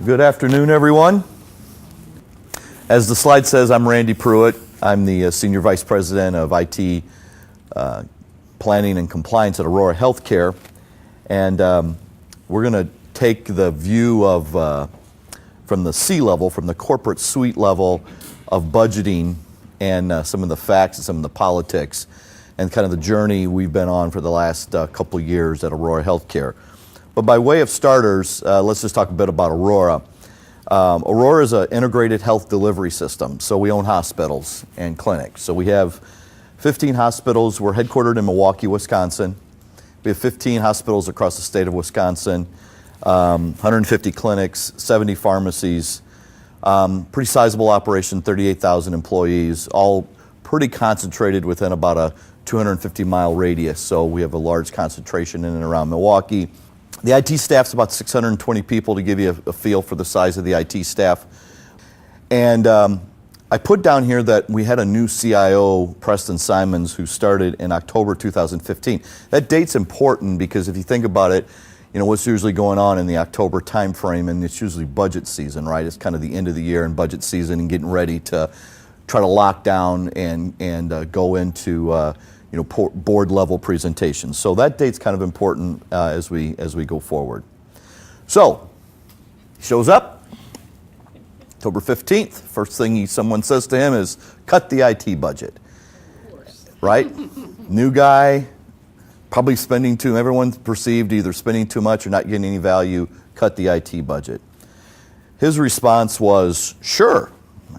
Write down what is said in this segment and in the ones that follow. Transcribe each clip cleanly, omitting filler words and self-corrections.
Good afternoon, everyone. As the slide says, I'm Randy Prueitt. I'm the Senior Vice President of IT Planning and Compliance at Aurora Healthcare. And we're going to take the view of, from the C-level, from the corporate suite level of budgeting and some of the facts and some of the politics and kind of the journey we've been on for the last couple of years at Aurora Healthcare. But by way of starters, let's just talk a bit about Aurora. Aurora is an integrated health delivery system, so we own hospitals and clinics. So we have 15 hospitals. We're headquartered in Milwaukee, Wisconsin. We have 15 hospitals across the state of Wisconsin, 150 clinics, 70 pharmacies, pretty sizable operation, 38,000 employees, all pretty concentrated within about a 250-mile radius. So we have a large concentration in and around Milwaukee. The IT staff's about 620 people, to give you a feel for the size of the IT staff. And I put down here that we had a new CIO, Preston Simons, who started in October 2015. That date's important because if you think about it, you know, what's usually going on in the October timeframe, and it's usually budget season, right? It's kind of the end of the year and budget season and getting ready to try to lock down and go into board level presentations. So that date's kind of important as we go forward. So he shows up October 15th. First thing someone says to him is, cut the IT budget. Right? New guy, probably spending too, everyone's perceived either spending too much or not getting any value, cut the IT budget. His response was, sure,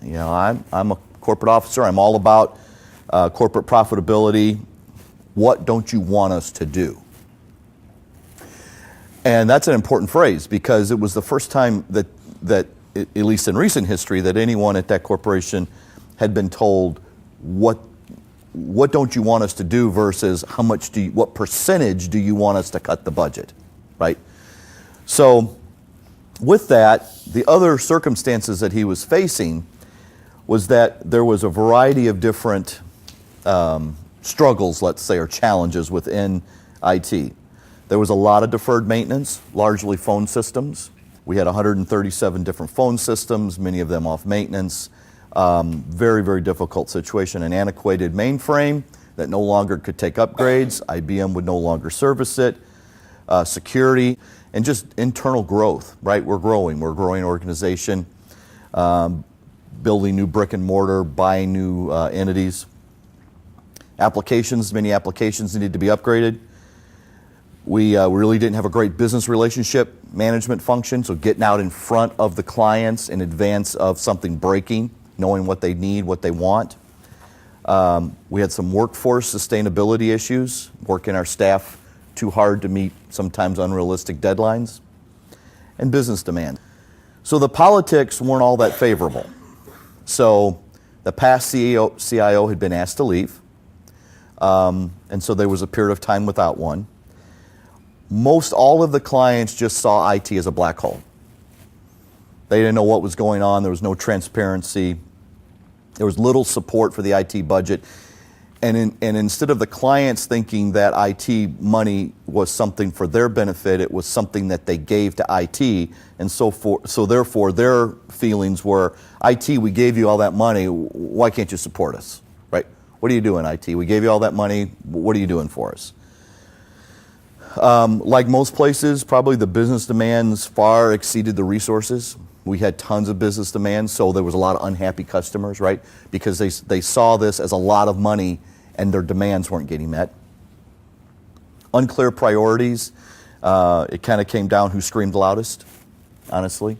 you know, I'm a corporate officer, I'm all about corporate profitability. What don't you want us to do? And that's an important phrase because it was the first time that at least in recent history, that anyone at that corporation had been told what don't you want us to do versus what percentage do you want us to cut the budget, right? So with that, the other circumstances that he was facing was that there was a variety of different struggles, let's say, or challenges within IT. There was a lot of deferred maintenance, largely phone systems. We had 137 different phone systems, many of them off maintenance. Very, very difficult situation. An antiquated mainframe that no longer could take upgrades. IBM would no longer service it. Security, and just internal growth, right? We're growing organization. Building new brick and mortar, buying new entities. Many applications needed to be upgraded. We really didn't have a great business relationship management function, so getting out in front of the clients in advance of something breaking, knowing what they need, what they want. We had some workforce sustainability issues, working our staff too hard to meet sometimes unrealistic deadlines, and business demand. So the politics weren't all that favorable. So the past CIO had been asked to leave, and so there was a period of time without one. Most all of the clients just saw IT as a black hole. They didn't know what was going on. There was no transparency. There was little support for the IT budget. And instead of the clients thinking that IT money was something for their benefit, it was something that they gave to IT. And so therefore their feelings were, IT, we gave you all that money, why can't you support us, right? What are you doing, IT? We gave you all that money, what are you doing for us? Like most places, probably the business demands far exceeded the resources. We had tons of business demands, so there was a lot of unhappy customers, right? Because they saw this as a lot of money and their demands weren't getting met. Unclear priorities. It kind of came down who screamed loudest, honestly.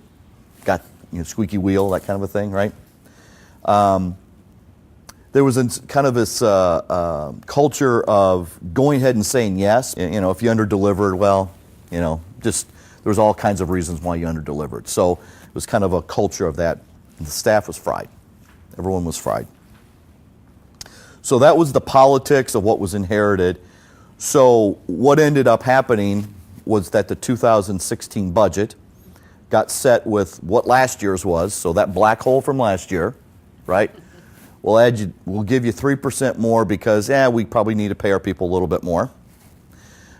Got squeaky wheel, that kind of a thing, right? There was kind of this culture of going ahead and saying yes. You know, if you underdelivered, well, just there was all kinds of reasons why you underdelivered. So it was kind of a culture of that. The staff was fried. Everyone was fried. So that was the politics of what was inherited. So what ended up happening was that the 2016 budget got set with what last year's was, so that black hole from last year, right? We'll give you 3% more because we probably need to pay our people a little bit more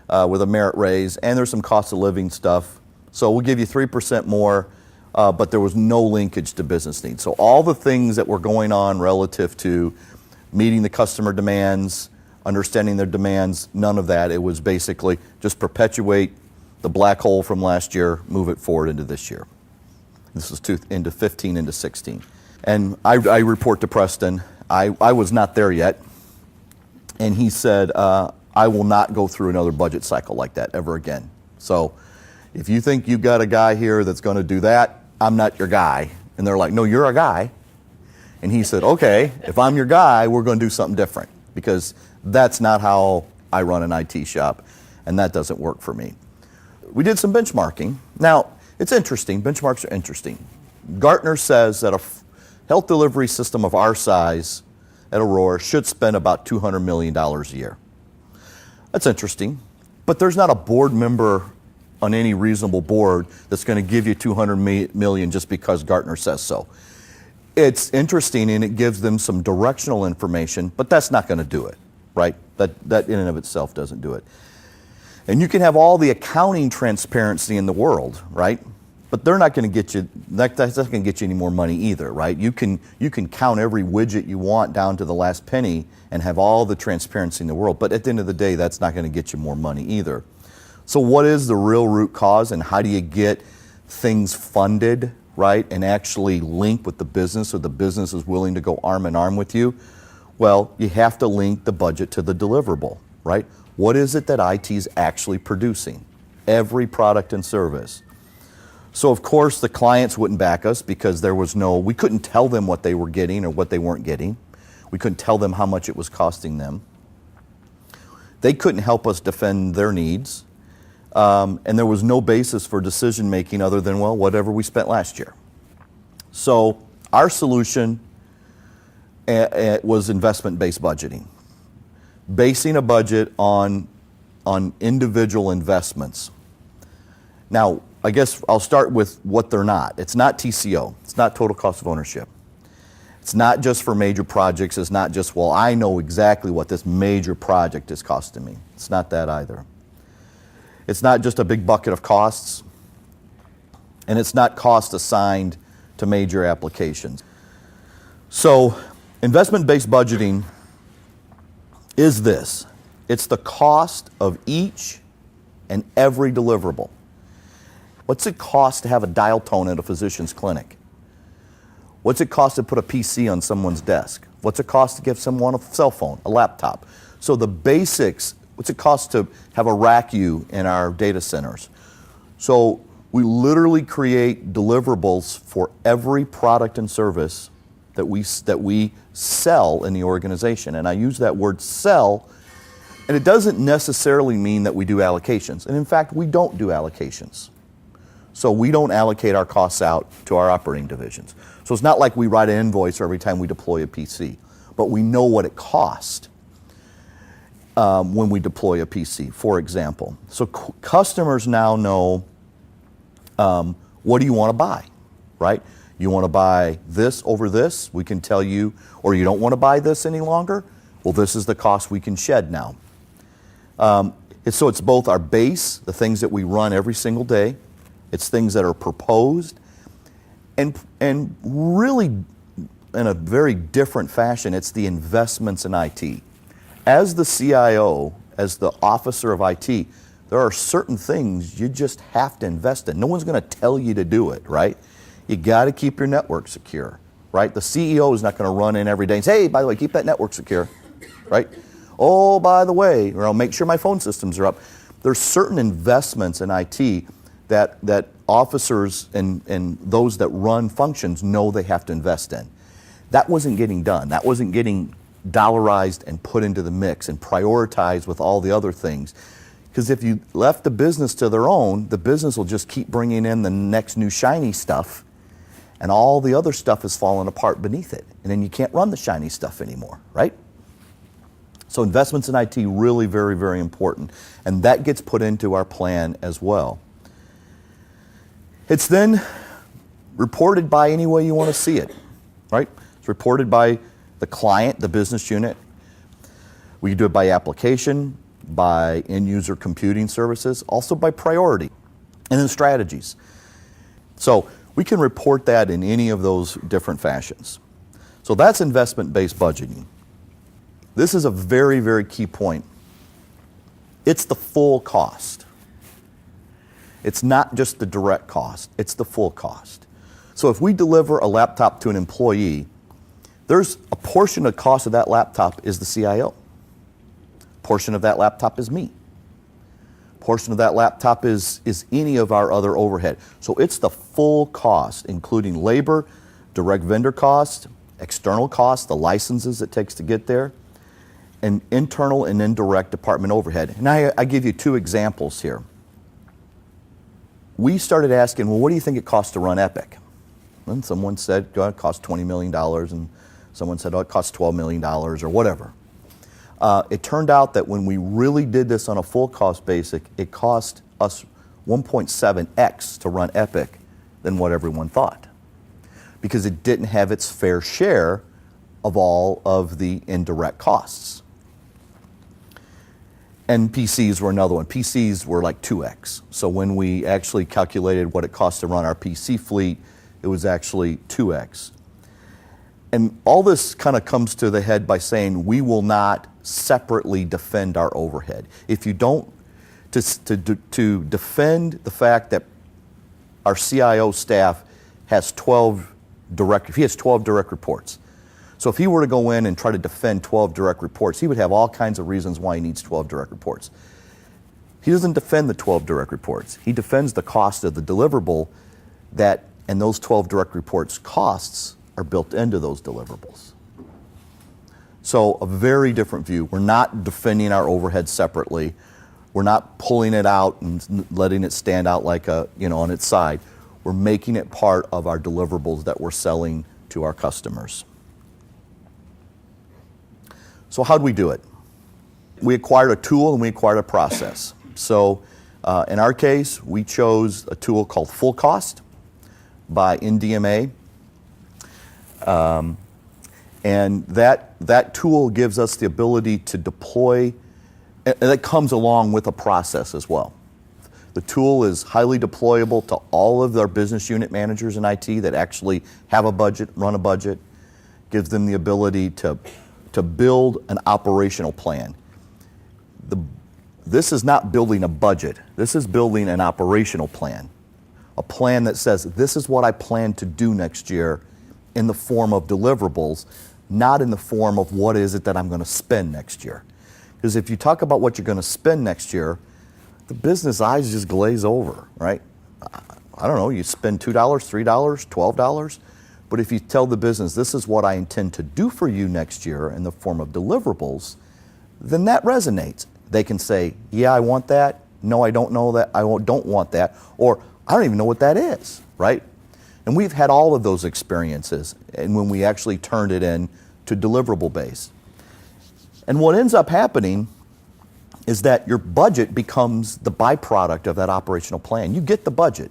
with a merit raise, and there's some cost of living stuff. So we'll give you 3% more but there was no linkage to business needs. So all the things that were going on relative to meeting the customer demands, understanding their demands, none of that. It was basically just perpetuate the black hole from last year, move it forward into this year. This was into 15, into 16. And I report to Preston. I was not there yet. And he said, I will not go through another budget cycle like that ever again. So if you think you've got a guy here that's going to do that, I'm not your guy. And they're like, no, you're a guy. And he said, okay, if I'm your guy, we're going to do something different, because that's not how I run an IT shop, and that doesn't work for me. We did some benchmarking. Now, it's interesting. Benchmarks are interesting. Gartner says that a health delivery system of our size at Aurora should spend about $200 million a year. That's interesting, but there's not a board member on any reasonable board that's going to give you $200 million just because Gartner says so. It's interesting, and it gives them some directional information, but that's not going to do it, right? That in and of itself doesn't do it. And you can have all the accounting transparency in the world, right? But they're not going to get you, that's not going to get you any more money either, right? You can count every widget you want down to the last penny and have all the transparency in the world, but at the end of the day, that's not going to get you more money either. So what is the real root cause, and how do you get things funded, right, and actually link with the business so the business is willing to go arm in arm with you? Well, you have to link the budget to the deliverable, right? What is it that IT is actually producing? Every product and service. So of course the clients wouldn't back us because we couldn't tell them what they were getting or what they weren't getting. We couldn't tell them how much it was costing them. They couldn't help us defend their needs. And there was no basis for decision making other than, well, whatever we spent last year. So our solution was investment-based budgeting. Basing a budget on individual investments. Now, I guess I'll start with what they're not. It's not TCO. It's not total cost of ownership. It's not just for major projects. It's not just, well, I know exactly what this major project is costing me. It's not that either. It's not just a big bucket of costs. And it's not cost assigned to major applications. So, investment-based budgeting is this. It's the cost of each and every deliverable. What's it cost to have a dial tone at a physician's clinic? What's it cost to put a PC on someone's desk? What's it cost to give someone a cell phone, a laptop? So the basics, what's it cost to have a RACU in our data centers? So we literally create deliverables for every product and service that we sell in the organization. And I use that word sell, and it doesn't necessarily mean that we do allocations. And in fact, we don't do allocations. So we don't allocate our costs out to our operating divisions. So it's not like we write an invoice every time we deploy a PC, but we know what it costs when we deploy a PC, for example. So customers now know what do you want to buy, right? You want to buy this over this, we can tell you, or you don't want to buy this any longer, well, this is the cost we can shed now. So it's both our base, the things that we run every single day, it's things that are proposed, and really in a very different fashion, it's the investments in IT. As the CIO, as the officer of IT, there are certain things you just have to invest in. No one's going to tell you to do it, right? You got to keep your network secure, right? The CEO is not going to run in every day and say, hey, by the way, keep that network secure, right? Oh, by the way, or I'll make sure my phone systems are up. There's certain investments in IT that officers and those that run functions know they have to invest in. That wasn't getting done. That wasn't getting dollarized and put into the mix and prioritized with all the other things. Because if you left the business to their own, the business will just keep bringing in the next new shiny stuff, and all the other stuff is falling apart beneath it. And then you can't run the shiny stuff anymore, right? So investments in IT really very, very important. And that gets put into our plan as well. It's then reported by any way you want to see it, right? It's reported by the client, the business unit. We can do it by application, by end-user computing services, also by priority, and then strategies. So We can report that in any of those different fashions. So that's investment-based budgeting. This is a very, very key point. It's the full cost. It's not just the direct cost, it's the full cost. So if we deliver a laptop to an employee, there's a portion of the cost of that laptop is the CIO. A portion of that laptop is me. A portion of that laptop is any of our other overhead. So it's the full cost, including labor, direct vendor cost, external costs, the licenses it takes to get there, and internal and indirect department overhead. And I give you two examples here. We started asking, well, what do you think it costs to run Epic? And someone said, oh, it costs $20 million, and someone said, oh, it costs $12 million, or whatever. It turned out that when we really did this on a full cost basis, it cost us 1.7x to run Epic than what everyone thought, because it didn't have its fair share of all of the indirect costs. And PCs were another one. PCs were like 2x. So when we actually calculated what it cost to run our PC fleet, it was actually 2x. And all this kind of comes to the head by saying we will not separately defend our overhead. If you don't, to defend the fact that our CIO staff has 12 direct, if he has 12 direct reports. So if he were to go in and try to defend 12 direct reports, he would have all kinds of reasons why he needs 12 direct reports. He doesn't defend the 12 direct reports. He defends the cost of the deliverable that, and those 12 direct reports costs are built into those deliverables. So a very different view. We're not defending our overhead separately. We're not pulling it out and letting it stand out like a, on its side. We're making it part of our deliverables that we're selling to our customers. So how'd we do it? We acquired a tool and we acquired a process. So in our case, we chose a tool called Full Cost by NDMA. And that tool gives us the ability to deploy, and that comes along with a process as well. The tool is highly deployable to all of our business unit managers in IT that actually have a budget, run a budget, gives them the ability to build an operational plan. This is not building a budget. This is building an operational plan. A plan that says, this is what I plan to do next year in the form of deliverables, not in the form of what is it that I'm going to spend next year. Because if you talk about what you're going to spend next year, the business eyes just glaze over, right? I don't know, you spend $2, $3, $12, but if you tell the business, this is what I intend to do for you next year in the form of deliverables, then that resonates. They can say, yeah, I want that. No, I don't know that. I don't want that. Or I don't even know what that is, right? And we've had all of those experiences, and when we actually turned it in to deliverable base. And what ends up happening is that your budget becomes the byproduct of that operational plan. You get the budget.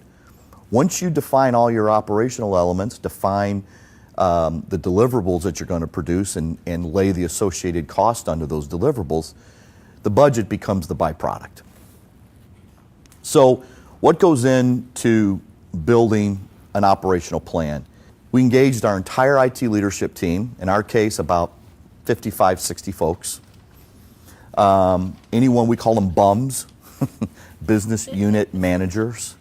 Once you define all your operational elements, define the deliverables that you're going to produce and lay the associated cost onto those deliverables, the budget becomes the byproduct. So what goes into building an operational plan? We engaged our entire IT leadership team, in our case about 55, 60 folks. Anyone, we call them bums, business unit managers.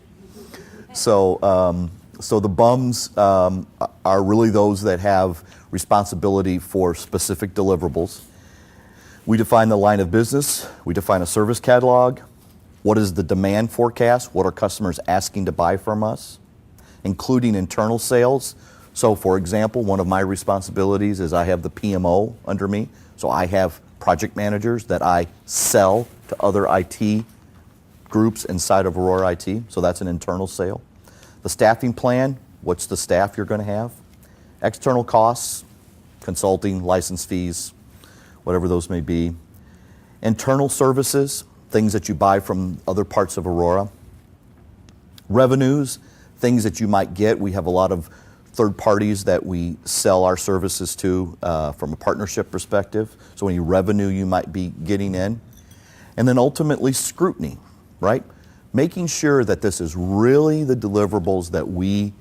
So the bums are really those that have responsibility for specific deliverables. We define the line of business. We define a service catalog. What is the demand forecast? What are customers asking to buy from us? Including internal sales. So for example, one of my responsibilities is I have the PMO under me. So I have project managers that I sell to other IT groups inside of Aurora IT. So that's an internal sale. The staffing plan, what's the staff you're going to have? External costs, consulting, license fees, whatever those may be. Internal services, things that you buy from other parts of Aurora. Revenues, things that you might get. We have a lot of third parties that we sell our services to from a partnership perspective. So any revenue you might be getting in. And then ultimately scrutiny, right? Making sure that this is really the deliverables that we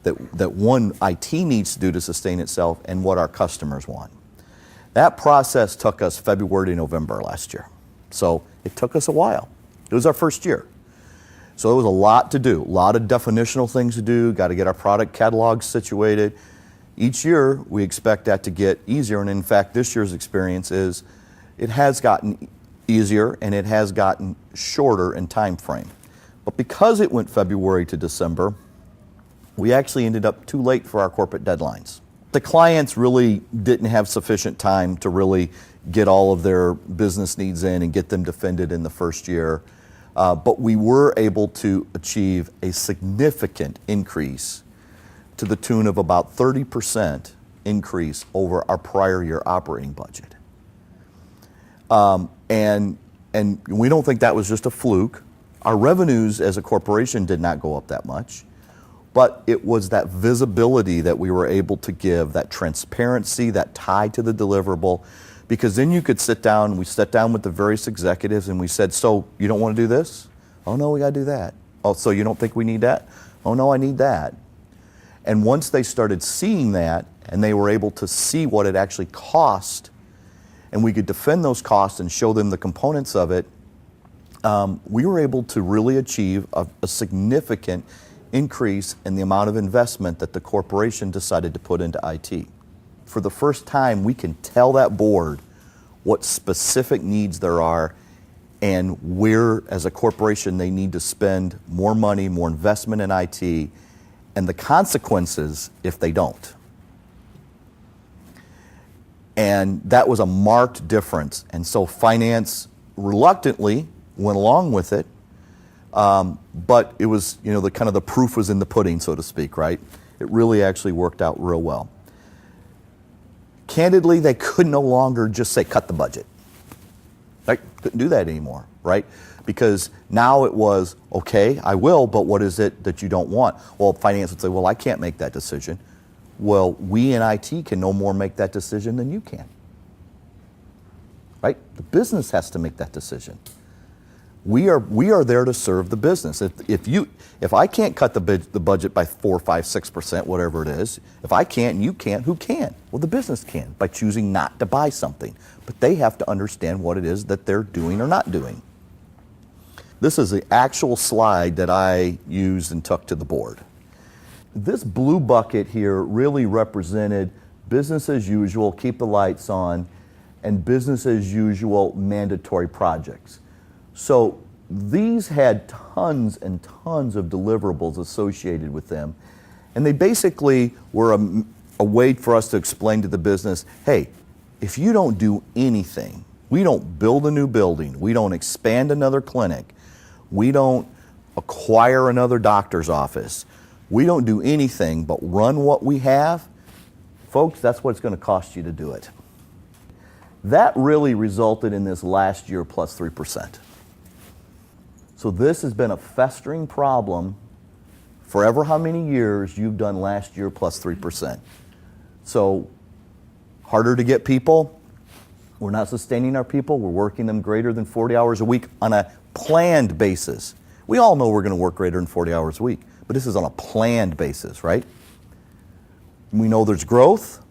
that one, IT needs to do to sustain itself, and what our customers want. That process took us February to November last year. So it took us a while. It was our first year. So it was a lot to do, a lot of definitional things to do, got to get our product catalog situated. Each year we expect that to get easier, and in fact this year's experience is it has gotten easier and it has gotten shorter in time frame. But because it went February to December, we actually ended up too late for our corporate deadlines. The clients really didn't have sufficient time to really get all of their business needs in and get them defended in the first year. But we were able to achieve a significant increase to the tune of about 30% increase over our prior year operating budget. And we don't think that was just a fluke. Our revenues as a corporation did not go up that much, but it was that visibility that we were able to give, that transparency, that tie to the deliverable, because then you could sit down, we sat down with the various executives and we said, so you don't want to do this? Oh no, we got to do that. Oh, so you don't think we need that? Oh no, I need that. And once they started seeing that and they were able to see what it actually cost, and we could defend those costs and show them the components of it, we were able to really achieve a significant increase in the amount of investment that the corporation decided to put into IT. For the first time, we can tell that board what specific needs there are and where, as a corporation, they need to spend more money, more investment in IT, and the consequences if they don't. And that was a marked difference. And so finance reluctantly went along with it, but it was, the kind of the proof was in the pudding, so to speak, right? It really actually worked out real well. Candidly, they could no longer just say, cut the budget. They couldn't do that anymore, right? Because now it was, okay, I will, but what is it that you don't want? Well, finance would say, well, I can't make that decision. Well, we in IT can no more make that decision than you can, right? The business has to make that decision. We are there to serve the business. If I can't cut the budget by 4, 5, 6%, whatever it is, if I can't and you can't, who can? Well, the business can by choosing not to buy something. But they have to understand what it is that they're doing or not doing. This is the actual slide that I used and took to the board. This blue bucket here really represented business as usual, keep the lights on, and business as usual mandatory projects. So these had tons and tons of deliverables associated with them, and they basically were a way for us to explain to the business, hey, if you don't do anything, we don't build a new building, we don't expand another clinic, we don't acquire another doctor's office, we don't do anything but run what we have, folks, that's what it's going to cost you to do it. That really resulted in this last year plus 3%. So this has been a festering problem forever how many years you've done last year plus 3%. So harder to get people. We're not sustaining our people. We're working them greater than 40 hours a week on a planned basis. We all know we're going to work greater than 40 hours a week, but this is on a planned basis, right? We know there's growth.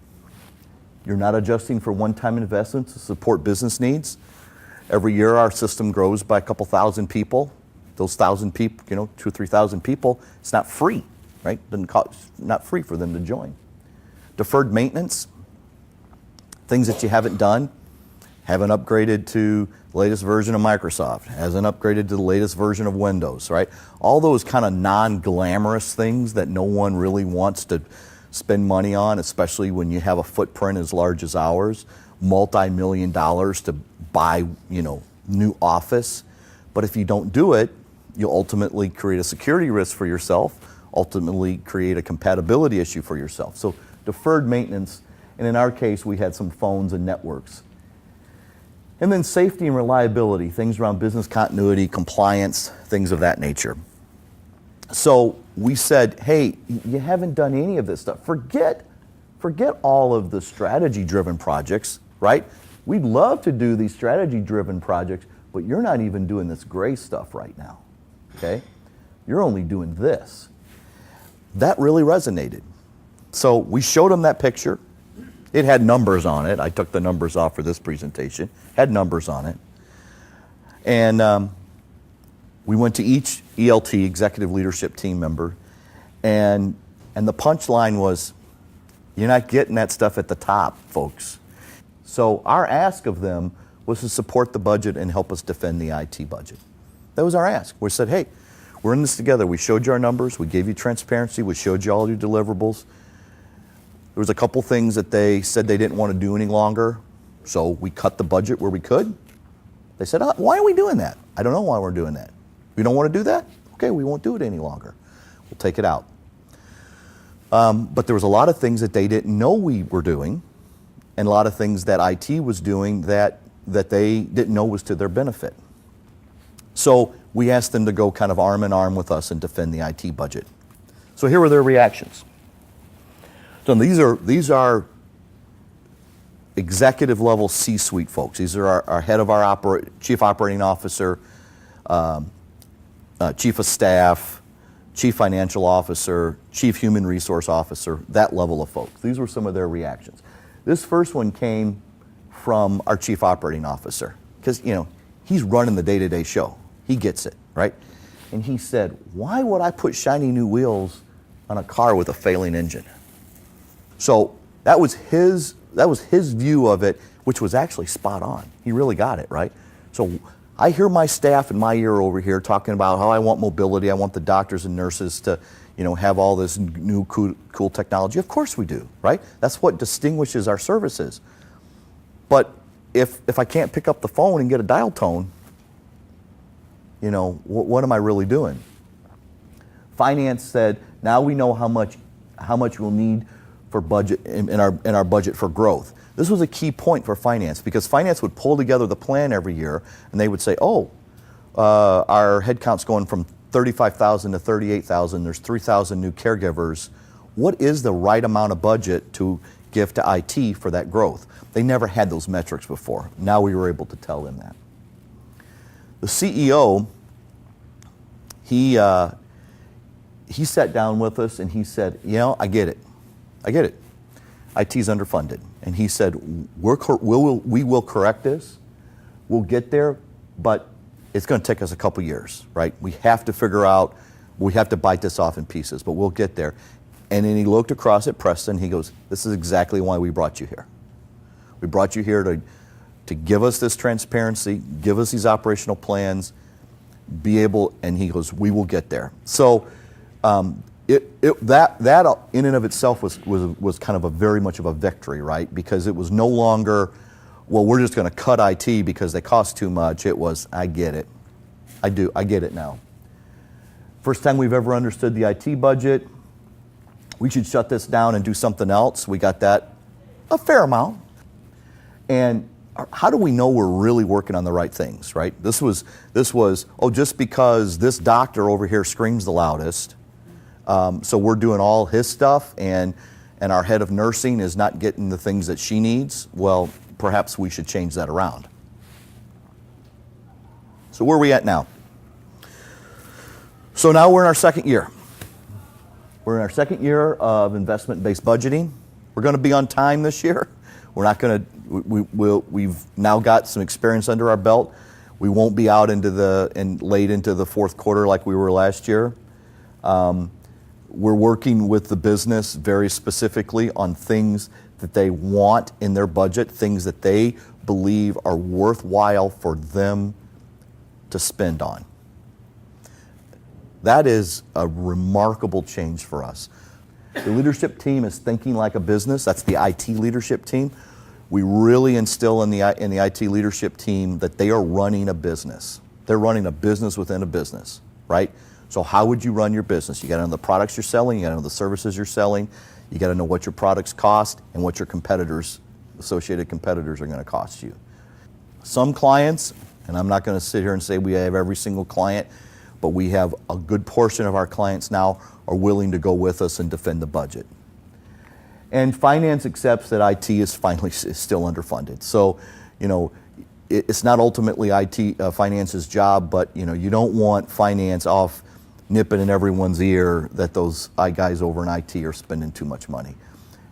You're not adjusting for one-time investments to support business needs. Every year our system grows by a couple thousand people. Those 1,000 people, 2,000 or 3,000 people, it's not free, right? Not free for them to join. Deferred maintenance, things that you haven't done, haven't upgraded to the latest version of Microsoft, hasn't upgraded to the latest version of Windows, right? All those kind of non-glamorous things that no one really wants to spend money on, especially when you have a footprint as large as ours, multi-million dollars to buy, new office. But if you don't do it, you'll ultimately create a security risk for yourself, ultimately create a compatibility issue for yourself. So deferred maintenance, and in our case, we had some phones and networks. And then safety and reliability, things around business continuity, compliance, things of that nature. So we said, hey, you haven't done any of this stuff. Forget all of the strategy-driven projects, right? We'd love to do these strategy-driven projects, but you're not even doing this gray stuff right now, okay? You're only doing this. That really resonated. So we showed them that picture. It had numbers on it. I took the numbers off for this presentation. Had numbers on it. And we went to each ELT, executive leadership team member, and the punchline was, you're not getting that stuff at the top, folks. So our ask of them was to support the budget and help us defend the IT budget. That was our ask. We said, hey, we're in this together. We showed you our numbers. We gave you transparency. We showed you all your deliverables. There was a couple things that they said they didn't want to do any longer, so we cut the budget where we could. They said, why are we doing that? I don't know why we're doing that. We don't want to do that? Okay, we won't do it any longer. We'll take it out. But there was a lot of things that they didn't know we were doing, and a lot of things that IT was doing that they didn't know was to their benefit. So we asked them to go kind of arm in arm with us and defend the IT budget. So here were their reactions. So these are executive level C-suite folks. These are our head of our chief operating officer, chief of staff, chief financial officer, chief human resource officer, that level of folks. These were some of their reactions. This first one came from our chief operating officer, because he's running the day-to-day show. He gets it, right? And he said, why would I put shiny new wheels on a car with a failing engine? So that was his view of it, which was actually spot on. He really got it, right? So I hear my staff in my ear over here talking about how I want mobility, I want the doctors and nurses to, have all this new cool technology. Of course we do, right? That's what distinguishes our services. But if I can't pick up the phone and get a dial tone, what am I really doing? Finance said, now we know how much we'll need for budget in our budget for growth. This was a key point for finance, because finance would pull together the plan every year and they would say, our headcount's going from 35,000 to 38,000. There's 3,000 new caregivers. What is the right amount of budget to give to IT for that growth? They never had those metrics before. Now we were able to tell them that. The CEO, he sat down with us and he said, I get it. IT's underfunded. And he said, we will correct this. We'll get there, but it's going to take us a couple years, right? We have to figure out, we have to bite this off in pieces, but we'll get there. And then he looked across at Preston. He goes, this is exactly why we brought you here. We brought you here to give us this transparency, give us these operational plans, be able, and he goes, we will get there. So that in and of itself was kind of a very much of a victory, right? Because it was no longer, well, we're just going to cut IT because they cost too much. It was, I get it. I get it now. First time we've ever understood the IT budget. We should shut this down and do something else. We got that a fair amount. And how do we know we're really working on the right things, right? This was, just because this doctor over here screams the loudest, so we're doing all his stuff, and our head of nursing is not getting the things that she needs. Well, perhaps we should change that around. So where are we at now? So now we're in our second year. We're in our second year of investment-based budgeting. We're going to be on time this year. We're not going to. We've now got some experience under our belt. We won't be out late into the fourth quarter like we were last year. We're working with the business very specifically on things that they want in their budget, things that they believe are worthwhile for them to spend on. That is a remarkable change for us. The leadership team is thinking like a business. That's the IT leadership team. We really instill in the IT leadership team that they are running a business. They're running a business within a business, right? So how would you run your business? You got to know the products you're selling. You got to know the services you're selling. You got to know what your products cost and what your associated competitors are going to cost you. Some clients, and I'm not going to sit here and say we have every single client, but we have a good portion of our clients now are willing to go with us and defend the budget. And finance accepts that IT is still underfunded. So, it's not ultimately finance's job, but you don't want finance off nipping in everyone's ear that those guys over in IT are spending too much money.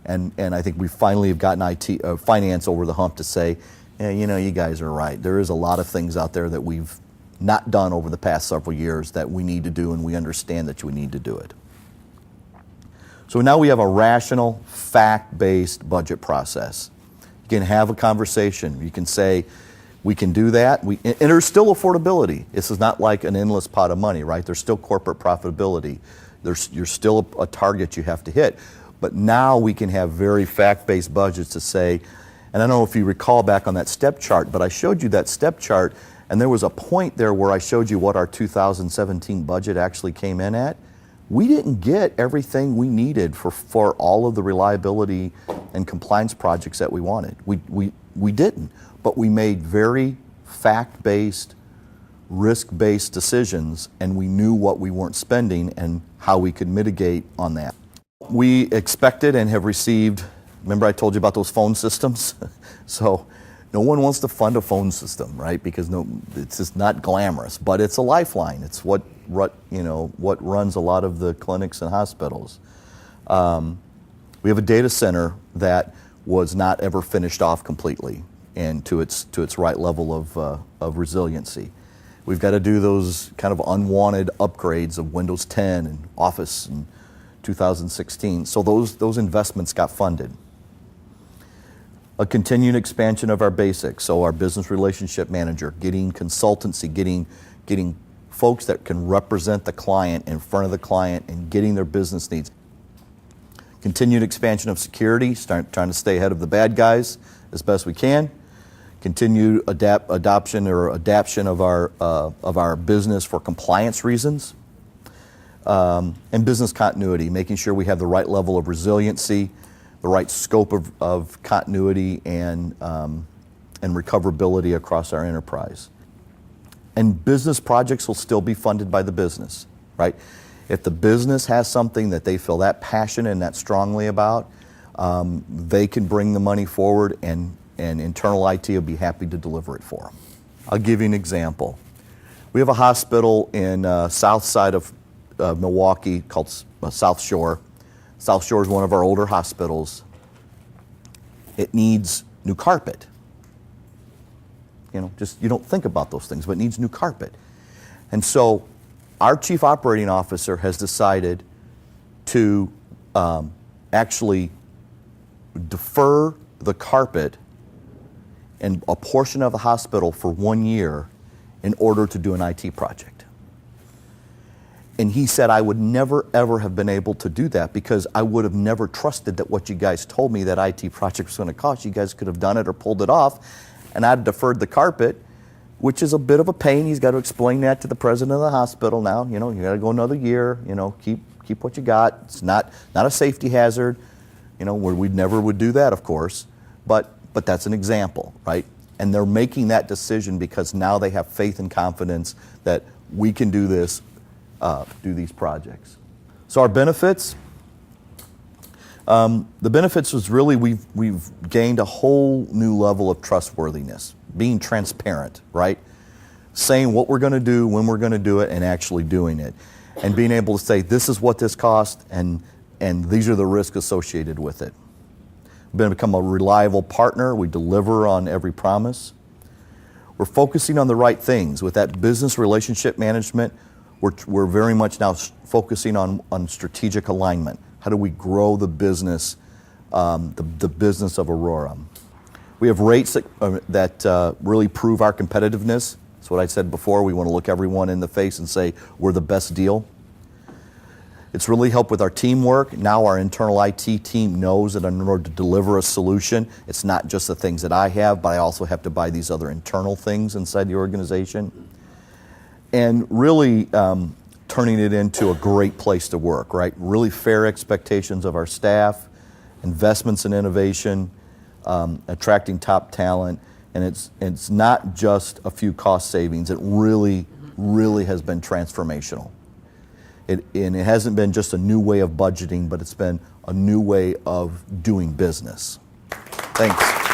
And I think we finally have gotten finance over the hump to say, yeah, you guys are right. There is a lot of things out there that we've not done over the past several years that we need to do, and we understand that we need to do it. So now we have a rational, fact-based budget process. You can have a conversation. You can say, we can do that. And there's still affordability. This is not like an endless pot of money, right? There's still corporate profitability. You're still a target you have to hit. But now we can have very fact-based budgets to say, and I don't know if you recall back on that step chart, but I showed you that step chart, and there was a point there where I showed you what our 2017 budget actually came in at. We didn't get everything we needed for all of the reliability and compliance projects that we wanted. We didn't, but we made very fact-based, risk-based decisions, and we knew what we weren't spending and how we could mitigate on that. We expected and have received, remember I told you about those phone systems? So no one wants to fund a phone system, right? Because it's just not glamorous, but it's a lifeline. It's what runs a lot of the clinics and hospitals. We have a data center that was not ever finished off completely and to its right level of resiliency. We've got to do those kind of unwanted upgrades of Windows 10 and Office in 2016. So those investments got funded. A continued expansion of our basics, so our business relationship manager, getting consultancy, getting folks that can represent the client in front of the client and getting their business needs. Continued expansion of security, trying to stay ahead of the bad guys as best we can. Continued adoption of our business for compliance reasons. And business continuity, making sure we have the right level of resiliency, the right scope of continuity and recoverability across our enterprise. And business projects will still be funded by the business, right? If the business has something that they feel that passionate and that strongly about, they can bring the money forward and internal IT will be happy to deliver it for them. I'll give you an example. We have a hospital in south side of Milwaukee called South Shore. South Shore is one of our older hospitals. It needs new carpet. You don't think about those things, but it needs new carpet. And so our chief operating officer has decided to actually defer the carpet and a portion of the hospital for 1 year in order to do an IT project. And he said, I would never, ever have been able to do that because I would have never trusted that what you guys told me that IT project was going to cost. You guys could have done it or pulled it off. And I'd deferred the carpet, which is a bit of a pain. He's got to explain that to the president of the hospital now. You got to go another year. Keep what you got. It's not a safety hazard. Where we never would do that, of course. But that's an example, right? And they're making that decision because now they have faith and confidence that we can do this. Do these projects. So our benefits, the benefits was really we've gained a whole new level of trustworthiness, being transparent, right? Saying what we're going to do, when we're going to do it, and actually doing it, and being able to say this is what this cost, and these are the risks associated with it. We've become a reliable partner. We deliver on every promise. We're focusing on the right things with that business relationship management. We're very much now focusing on strategic alignment. How do we grow the business, the business of Aurora? We have rates that really prove our competitiveness. That's what I said before. We want to look everyone in the face and say we're the best deal. It's really helped with our teamwork. Now our internal IT team knows that in order to deliver a solution, it's not just the things that I have, but I also have to buy these other internal things inside the organization. And really turning it into a great place to work, right? Really fair expectations of our staff, investments in innovation, attracting top talent, and it's not just a few cost savings. It really, really has been transformational. And it hasn't been just a new way of budgeting, but it's been a new way of doing business. Thanks.